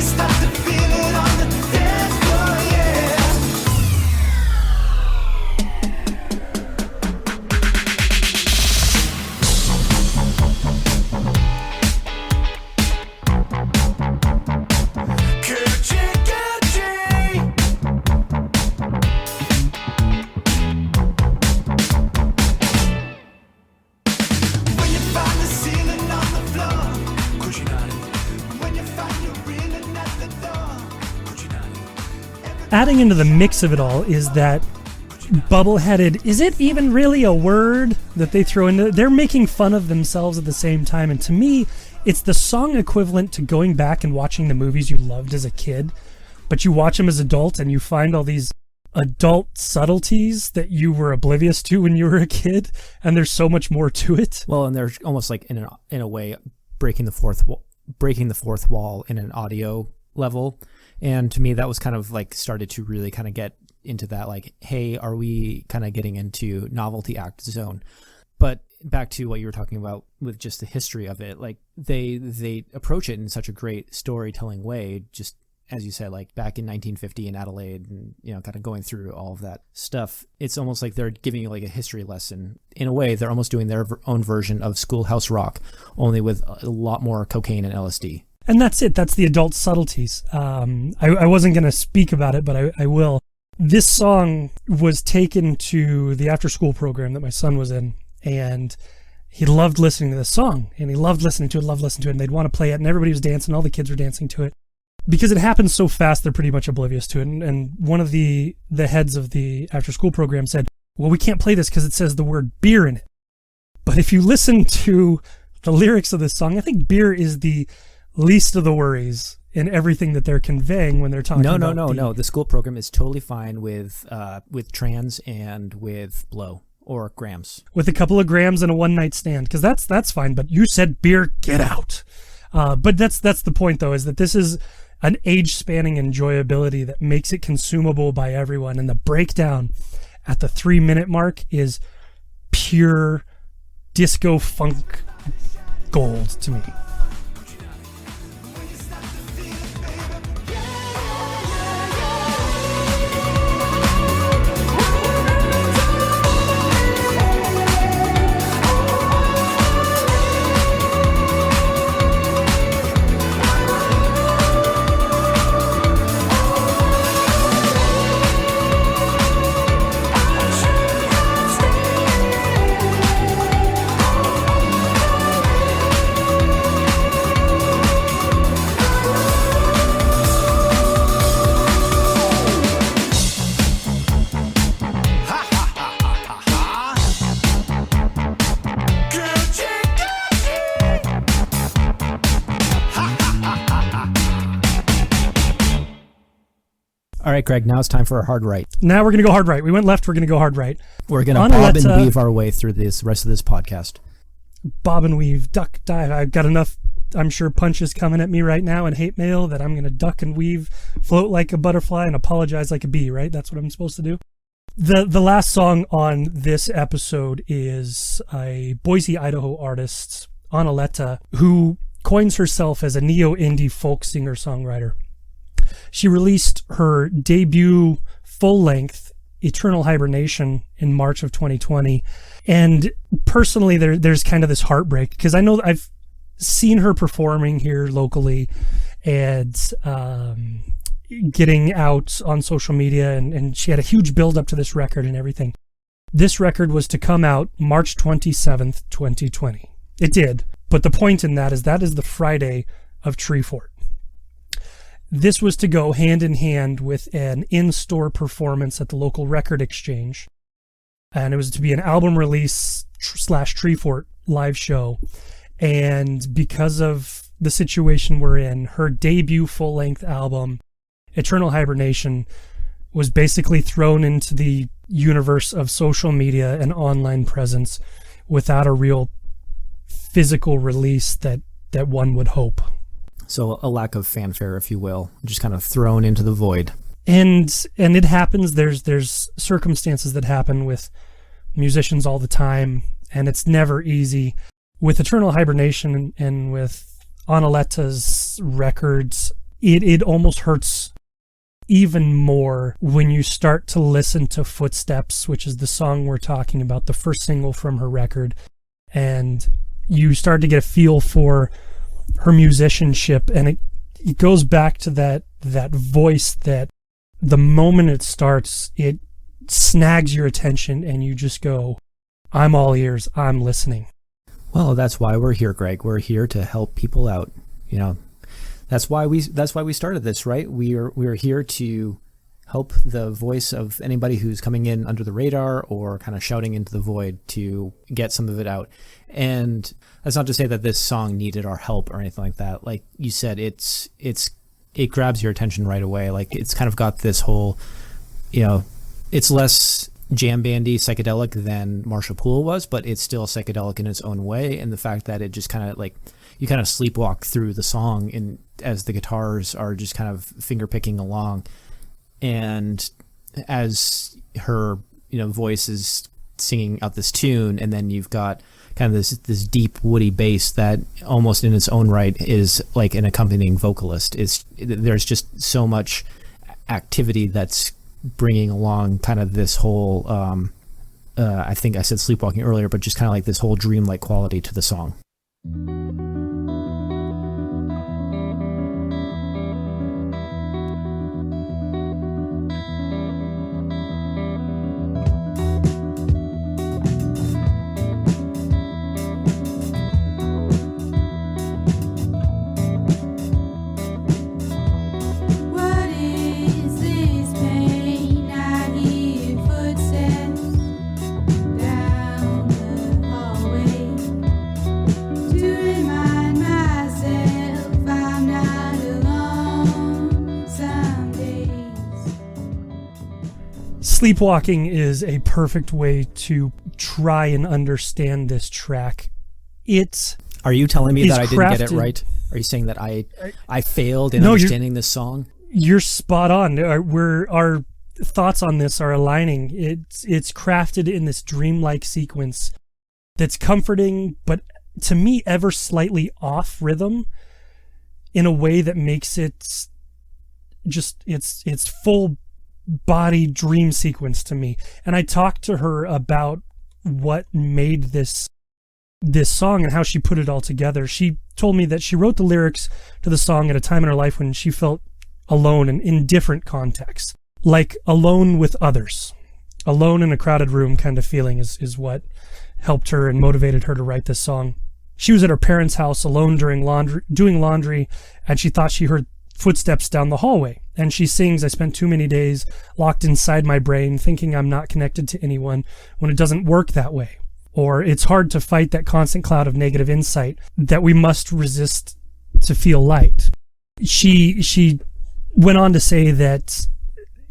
Start to feel it on the dance floor, yeah. When you find the ceiling on the floor, when you find you're reeling at the door. Adding into the mix of it all is that bubble-headed, is it even really a word that they throw into? They're making fun of themselves at the same time, and to me, it's the song equivalent to going back and watching the movies you loved as a kid, but you watch them as adults and you find all these adult subtleties that you were oblivious to when you were a kid, and there's so much more to it. Well, and they're almost like in a way breaking the fourth wall in an audio level. And to me, that was kind of like started to really kind of get into that, like, hey, are we kind of getting into novelty act zone? But back to what you were talking about with just the history of it, like they approach it in such a great storytelling way, just as you said, like back in 1950 in Adelaide, and kind of going through all of that stuff. It's almost like they're giving you like a history lesson. In a way, they're almost doing their own version of Schoolhouse Rock, only with a lot more cocaine and LSD. And that's it. That's the adult subtleties. I wasn't going to speak about it, but I will. This song was taken to the after-school program that my son was in, and he loved listening to this song, and he loved listening to it, and they'd want to play it, and everybody was dancing, all the kids were dancing to it. Because it happens so fast, they're pretty much oblivious to it. And one of the heads of the after-school program said, well, we can't play this because it says the word beer in it. But if you listen to the lyrics of this song, I think beer is the least of the worries in everything that they're conveying when they're talking about No. The school program is totally fine with trans and with blow or grams. With a couple of grams and a one-night stand, because that's fine. But you said beer, get out. But that's the point, though, is that this is an age-spanning enjoyability that makes it consumable by everyone. And the breakdown at the 3-minute mark is pure disco funk gold to me. right, Greg, now it's time for a hard right. Now we're going to go hard right. We went left, we're going to go hard right. We're going to bob and weave our way through this rest of this podcast. Bob and weave, duck, dive. I've got enough, I'm sure, punches coming at me right now and hate mail that I'm going to duck and weave, float like a butterfly, and apologize like a bee, right? That's what I'm supposed to do. The last song on this episode is a Boise, Idaho artist, Lete, who coins herself as a neo-indie folk singer-songwriter. She released her debut full-length Eternal Hibernation in March of 2020. And personally, there's kind of this heartbreak, because I know I've seen her performing here locally and getting out on social media, and she had a huge build up to this record and everything. This record was to come out March 27th, 2020. It did. But the point in that is the Friday of Treefort. This was to go hand in hand with an in-store performance at the local record exchange. And it was to be an album release / Treefort live show. And because of the situation we're in, her debut full-length album, Eternal Hibernation, was basically thrown into the universe of social media and online presence without a real physical release that one would hope. So a lack of fanfare, if you will, just kind of thrown into the void. And it happens. There's circumstances that happen with musicians all the time, and it's never easy. With Eternal Hibernation and with Lete's records, it almost hurts even more when you start to listen to Footsteps, which is the song we're talking about, the first single from her record, and you start to get a feel for her musicianship, and it goes back to that voice that the moment it starts, it snags your attention and you just go, I'm all ears, I'm listening. Well, that's why we're here, Greg. We're here to help people out. You know, that's why we started this, right? We're here to help the voice of anybody who's coming in under the radar or kind of shouting into the void to get some of it out. And that's not to say that this song needed our help or anything like that. Like you said, it grabs your attention right away. Like it's kind of got this whole, it's less jam bandy psychedelic than Marsha Poole was, but it's still psychedelic in its own way. And the fact that it just kind of like, you kind of sleepwalk through the song and as the guitars are just kind of finger picking along. And as her, voice is singing out this tune, and then you've got kind of this deep woody bass that almost in its own right is like an accompanying vocalist. There's just so much activity that's bringing along kind of this whole, I think I said sleepwalking earlier, but just kind of like this whole dreamlike quality to the song. Sleepwalking is a perfect way to try and understand this track. Are you telling me that I didn't get it crafted- right? Are you saying that I failed in understanding this song? You're spot on. Our thoughts on this are aligning. It's crafted in this dreamlike sequence that's comforting, but to me, ever slightly off rhythm in a way that makes it just its full body dream sequence to me. And I talked to her about what made this song and how she put it all together. She told me that she wrote the lyrics to the song at a time in her life when she felt alone and in different contexts, like alone with others, alone in a crowded room kind of feeling is what helped her and motivated her to write this song. She was at her parents' house alone doing laundry, and she thought she heard footsteps down the hallway. And she sings, I spent too many days locked inside my brain thinking I'm not connected to anyone when it doesn't work that way. Or it's hard to fight that constant cloud of negative insight that we must resist to feel light. She went on to say that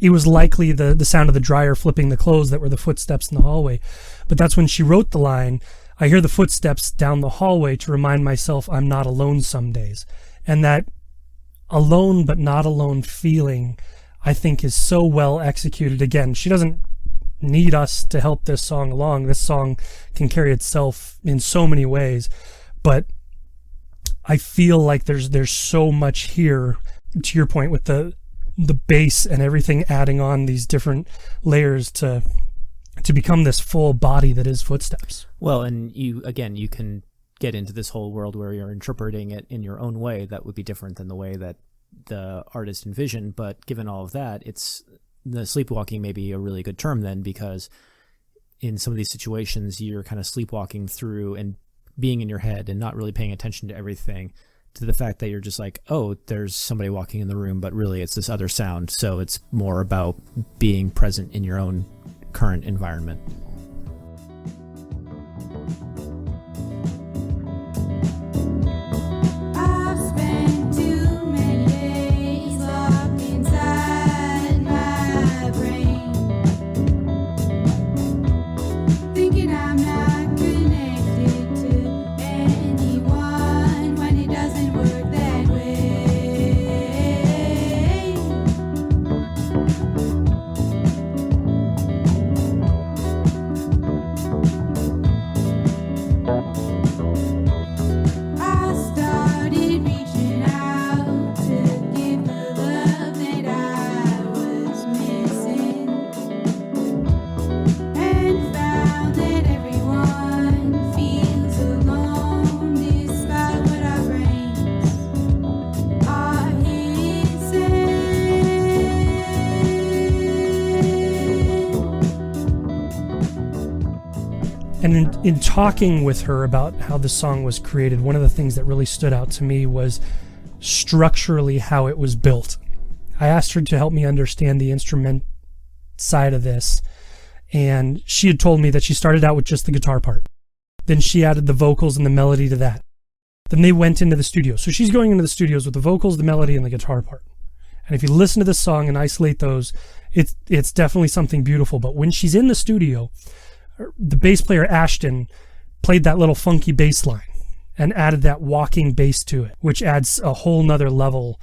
it was likely the sound of the dryer flipping the clothes that were the footsteps in the hallway. But that's when she wrote the line, I hear the footsteps down the hallway to remind myself I'm not alone some days. And that alone but not alone feeling, I think, is so well executed. Again, she doesn't need us to help this song along. This song can carry itself in so many ways, but I feel like there's so much here, to your point, with the bass and everything adding on these different layers to become this full body that is Footsteps. Well, and you can get into this whole world where you're interpreting it in your own way that would be different than the way that the artist envisioned. But given all of that, the sleepwalking may be a really good term then, because in some of these situations, you're kind of sleepwalking through and being in your head and not really paying attention to everything, to the fact that you're just like, oh, there's somebody walking in the room, but really it's this other sound. So it's more about being present in your own current environment. And in talking with her about how the song was created, one of the things that really stood out to me was structurally how it was built. I asked her to help me understand the instrument side of this, and she had told me that she started out with just the guitar part. Then she added the vocals and the melody to that. Then they went into the studio. So she's going into the studios with the vocals, the melody, and the guitar part. And if you listen to this song and isolate those, it's definitely something beautiful. But when she's in the studio, the bass player Ashton played that little funky bass line and added that walking bass to it, which adds a whole nother level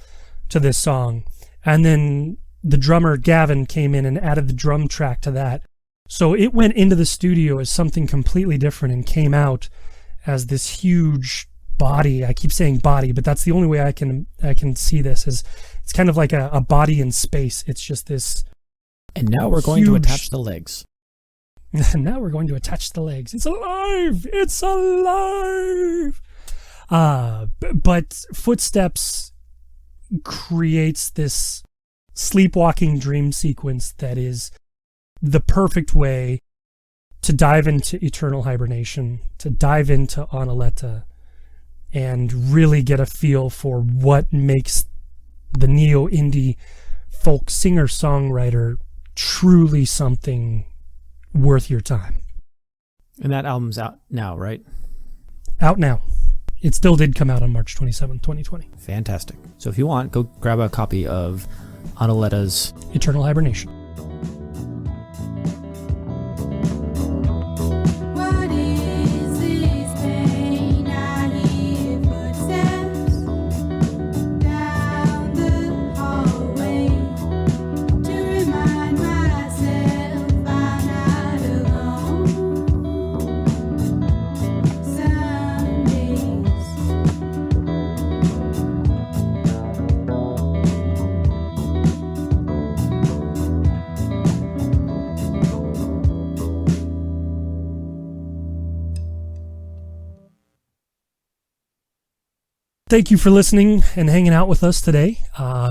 to this song. And then the drummer Gavin came in and added the drum track to that. So it went into the studio as something completely different and came out as this huge body. I keep saying body, but that's the only way I can see this, is it's kind of like a body in space. It's just this. And now we're going to attach the legs. Now we're going to attach the legs. It's alive! It's alive! But Footsteps creates this sleepwalking dream sequence that is the perfect way to dive into Eternal Hibernation, to dive into Lete, and really get a feel for what makes the neo-indie folk singer-songwriter truly something worth your time. And that album's out now, right? Out now. It still did come out on March 27, 2020. Fantastic. So if you want, go grab a copy of Lete's Eternal Hibernation. Thank you for listening and hanging out with us today.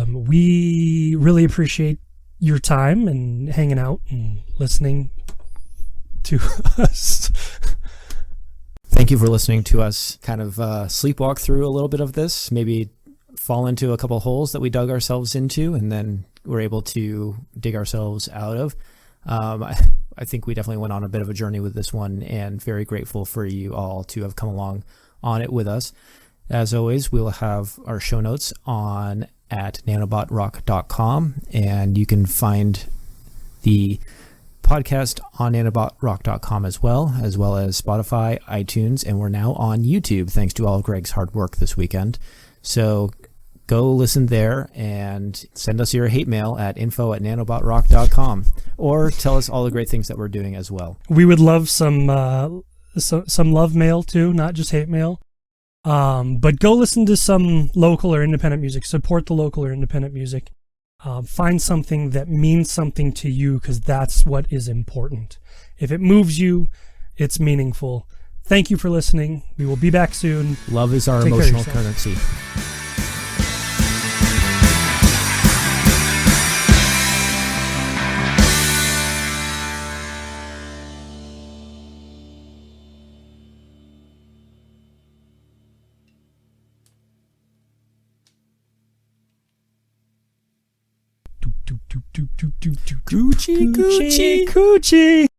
We really appreciate your time and hanging out and listening to us. Thank you for listening to us kind of sleepwalk through a little bit of this, maybe fall into a couple of holes that we dug ourselves into and then we're able to dig ourselves out of. I think we definitely went on a bit of a journey with this one, and very grateful for you all to have come along on it with us. As always, we'll have our show notes on at nanobotrock.com, and you can find the podcast on nanobotrock.com as well as Spotify, iTunes, and we're now on YouTube thanks to all of Greg's hard work this weekend. So go listen there and send us your hate mail at info@nanobotrock.com, or tell us all the great things that we're doing as well. We would love some love mail too, not just hate mail. But go listen to some local or independent music. Support the local or independent music. Find something that means something to you, because that's what is important. If it moves you, it's meaningful. Thank you for listening. We will be back soon. Love is our Take care of emotional yourself. currency. Coochie, coochie, coochie.